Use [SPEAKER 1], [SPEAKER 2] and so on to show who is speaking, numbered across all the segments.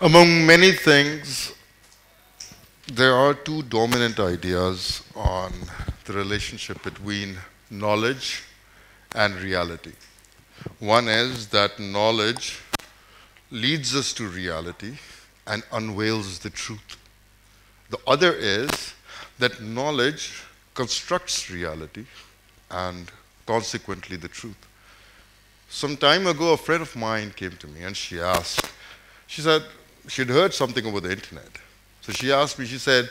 [SPEAKER 1] Among many things, there are two dominant ideas on the relationship between knowledge and reality. One is that knowledge leads us to reality and unveils the truth. The other is that knowledge constructs reality and consequently the truth. Some time ago, a friend of mine came to me and she said, she'd heard something over the internet. So she asked me, she said,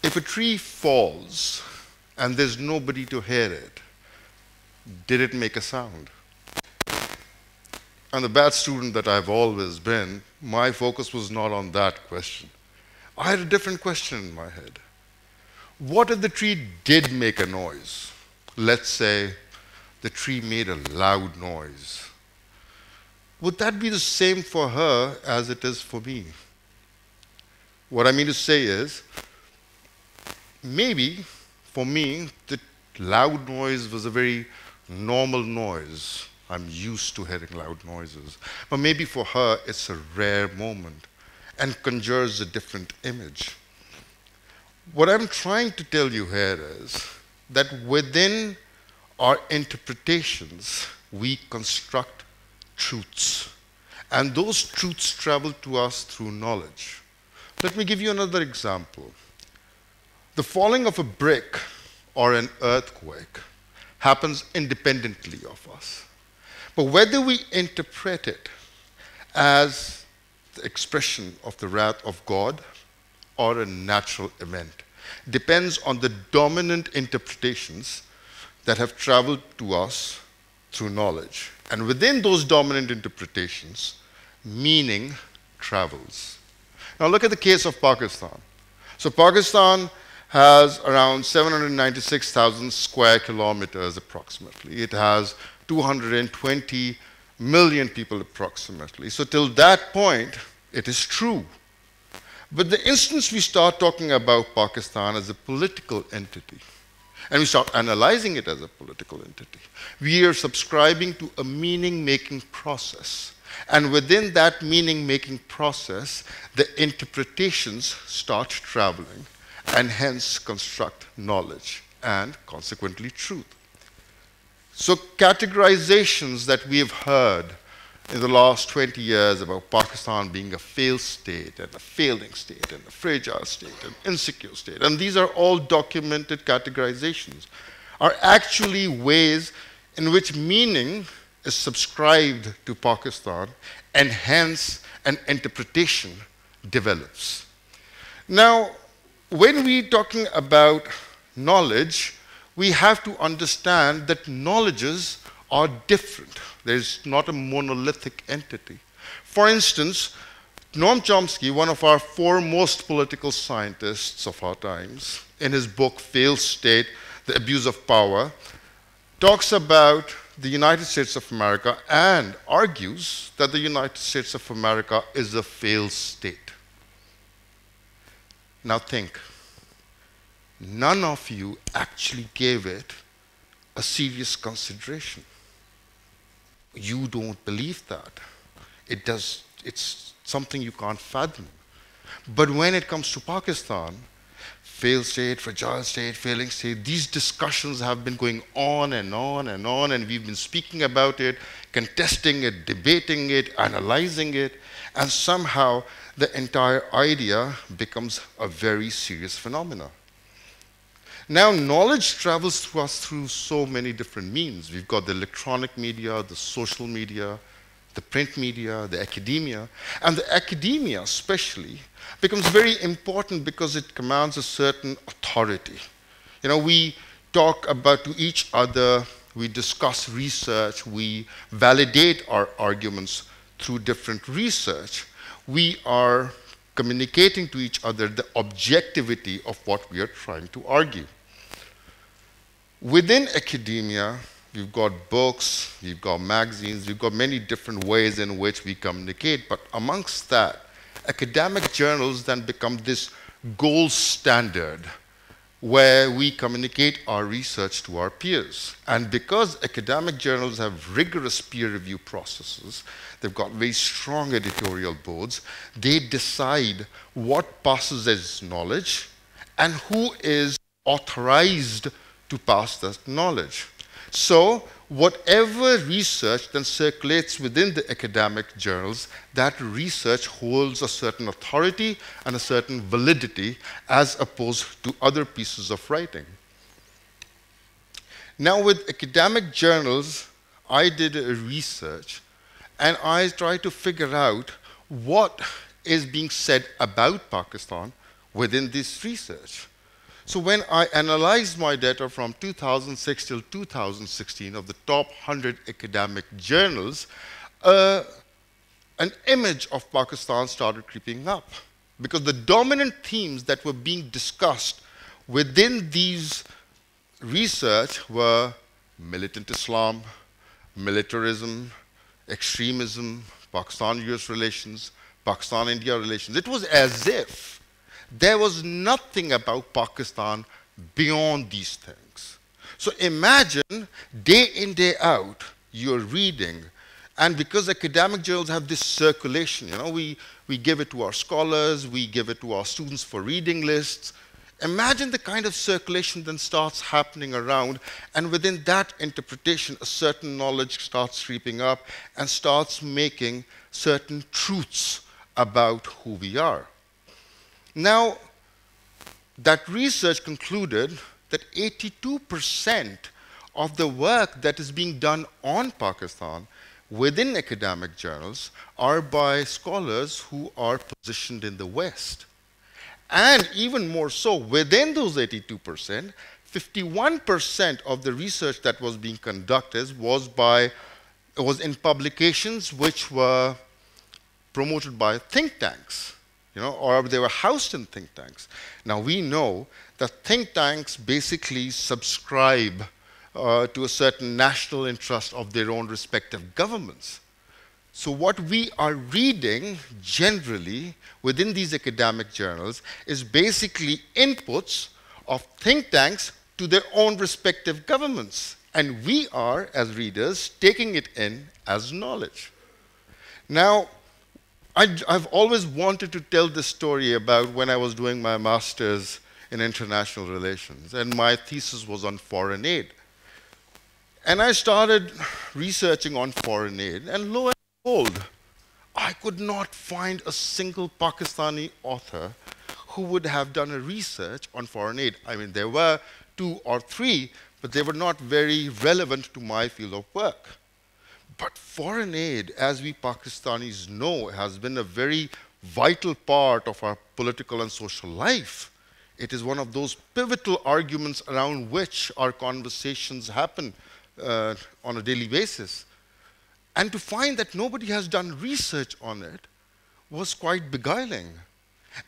[SPEAKER 1] if a tree falls and there's nobody to hear it, did it make a sound? And the bad student that I've always been, my focus was not on that question. I had a different question in my head. What if the tree did make a noise? Let's say the tree made a loud noise. Would that be the same for her as it is for me? What I mean to say is, maybe for me, the loud noise was a very normal noise. I'm used to hearing loud noises. But maybe for her, it's a rare moment and conjures a different image. What I'm trying to tell you here is that within our interpretations, we construct truths. And those truths travel to us through knowledge. Let me give you another example. The falling of a brick or an earthquake happens independently of us. But whether we interpret it as the expression of the wrath of God or a natural event depends on the dominant interpretations that have traveled to us through knowledge. And within those dominant interpretations, meaning travels. Now look at the case of Pakistan. So Pakistan has around 796,000 square kilometers approximately. It has 220 million people approximately. So till that point, it is true. But the instance we start talking about Pakistan as a political entity, and we start analyzing it as a political entity, we are subscribing to a meaning-making process. And within that meaning-making process, the interpretations start traveling and hence construct knowledge and consequently truth. So categorizations that we have heard in the last 20 years about Pakistan being a failed state and a failing state and a fragile state and insecure state, and these are all documented categorizations, are actually ways in which meaning is subscribed to Pakistan and hence an interpretation develops. Now, when we're talking about knowledge, we have to understand that knowledges are different. There's not a monolithic entity. For instance, Noam Chomsky, one of our foremost political scientists of our times, in his book Failed State, The Abuse of Power, talks about the United States of America and argues that the United States of America is a failed state. Now think, none of you actually gave it a serious consideration. You don't believe that. It's something you can't fathom. But when it comes to Pakistan, failed state, fragile state, failing state, these discussions have been going on and on and on, and we've been speaking about it, contesting it, debating it, analyzing it, and somehow the entire idea becomes a very serious phenomenon. Now, knowledge travels through us through so many different means. We've got the electronic media, the social media, the print media, the academia. And the academia especially becomes very important because it commands a certain authority. You know, we talk about to each other, we discuss research, we validate our arguments through different research. We are communicating to each other the objectivity of what we are trying to argue. Within academia, we've got books, we've got magazines, we've got many different ways in which we communicate, but amongst that, academic journals then become this gold standard where we communicate our research to our peers. And because academic journals have rigorous peer review processes, they've got very strong editorial boards, they decide what passes as knowledge and who is authorized to pass that knowledge. So whatever research then circulates within the academic journals, that research holds a certain authority and a certain validity as opposed to other pieces of writing. Now with academic journals, I did a research and I tried to figure out what is being said about Pakistan within this research. So when I analyzed my data from 2006 till 2016 of the top 100 academic journals, an image of Pakistan started creeping up. Because the dominant themes that were being discussed within these research were militant Islam, militarism, extremism, Pakistan-US relations, Pakistan-India relations. It was as if there was nothing about Pakistan beyond these things. So imagine day in, day out, you're reading, and because academic journals have this circulation, we give it to our scholars, we give it to our students for reading lists. Imagine the kind of circulation then starts happening around, and within that interpretation, a certain knowledge starts creeping up and starts making certain truths about who we are. Now, that research concluded that 82% of the work that is being done on Pakistan within academic journals are by scholars who are positioned in the West. And even more so, within those 82%, 51% of the research that was being conducted was in publications which were promoted by think tanks. Or they were housed in think tanks. Now we know that think tanks basically subscribe to a certain national interest of their own respective governments. So what we are reading generally within these academic journals is basically inputs of think tanks to their own respective governments. And we are, as readers, taking it in as knowledge. Now, I've always wanted to tell this story about when I was doing my master's in international relations, and my thesis was on foreign aid. And I started researching on foreign aid, and lo and behold, I could not find a single Pakistani author who would have done a research on foreign aid. I mean, there were 2 or 3, but they were not very relevant to my field of work. But foreign aid, as we Pakistanis know, has been a very vital part of our political and social life. It is one of those pivotal arguments around which our conversations happen on a daily basis. And to find that nobody has done research on it was quite beguiling.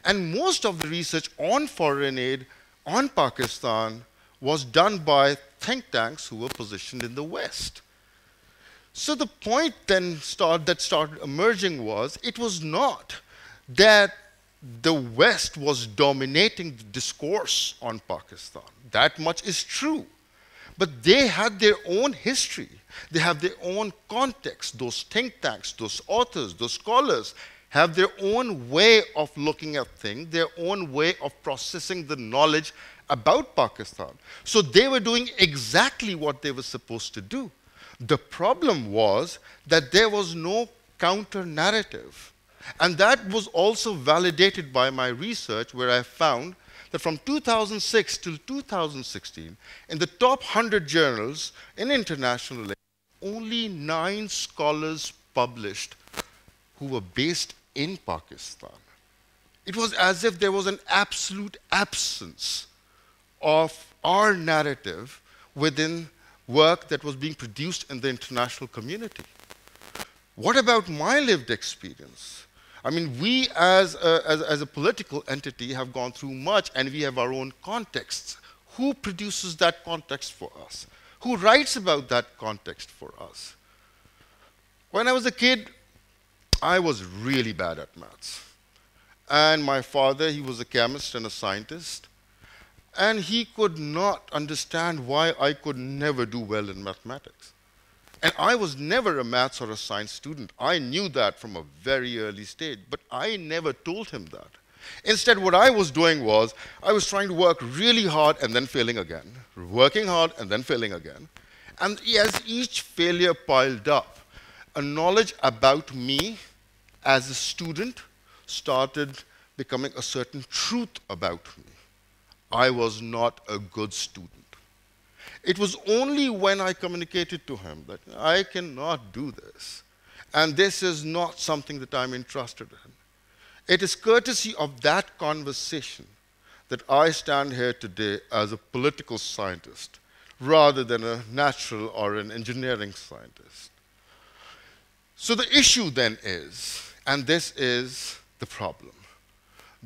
[SPEAKER 1] And most of the research on foreign aid on Pakistan was done by think tanks who were positioned in the West. So the point then that started emerging was, it was not that the West was dominating the discourse on Pakistan. That much is true. But they had their own history. They have their own context. Those think tanks, those authors, those scholars have their own way of looking at things, their own way of processing the knowledge about Pakistan. So they were doing exactly what they were supposed to do. The problem was that there was no counter-narrative. And that was also validated by my research, where I found that from 2006 till 2016, in the top 100 journals in international relations, only 9 scholars published who were based in Pakistan. It was as if there was an absolute absence of our narrative within work that was being produced in the international community. What about my lived experience? I mean, we as a political entity have gone through much, and we have our own contexts. Who produces that context for us? Who writes about that context for us? When I was a kid, I was really bad at maths. And my father, he was a chemist and a scientist. And he could not understand why I could never do well in mathematics. And I was never a maths or a science student. I knew that from a very early stage, but I never told him that. Instead, what I was doing was, I was trying to work really hard and then failing again, working hard and then failing again. And as each failure piled up, a knowledge about me as a student started becoming a certain truth about me. I was not a good student. It was only when I communicated to him that I cannot do this, and this is not something that I'm interested in. It is courtesy of that conversation that I stand here today as a political scientist rather than a natural or an engineering scientist. So the issue then is, and this is the problem,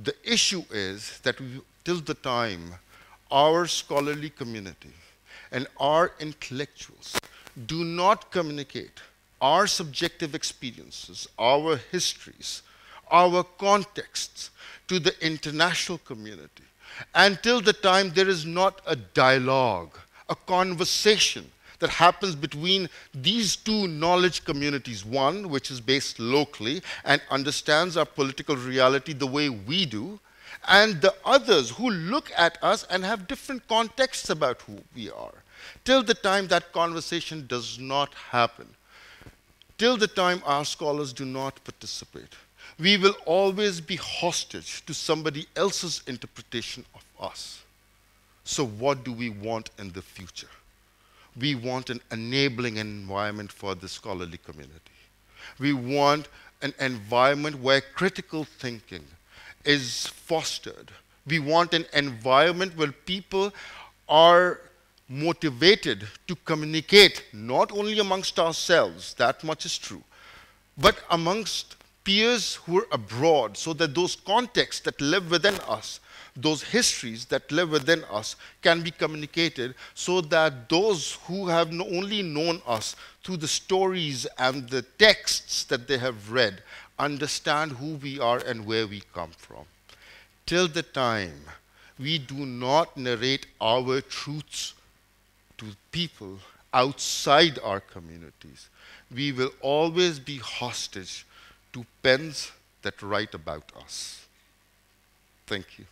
[SPEAKER 1] the issue is that till the time our scholarly community and our intellectuals do not communicate our subjective experiences, our histories, our contexts to the international community, until the time there is not a dialogue, a conversation that happens between these two knowledge communities, one which is based locally and understands our political reality the way we do, and the others who look at us and have different contexts about who we are. Till the time that conversation does not happen, till the time our scholars do not participate, we will always be hostage to somebody else's interpretation of us. So what do we want in the future? We want an enabling environment for the scholarly community. We want an environment where critical thinking is fostered. We want an environment where people are motivated to communicate not only amongst ourselves, that much is true, but amongst peers who are abroad, so that those contexts that live within us, those histories that live within us can be communicated, so that those who have only known us through the stories and the texts that they have read understand who we are and where we come from. Till the time we do not narrate our truths to people outside our communities, we will always be hostage to pens that write about us. Thank you.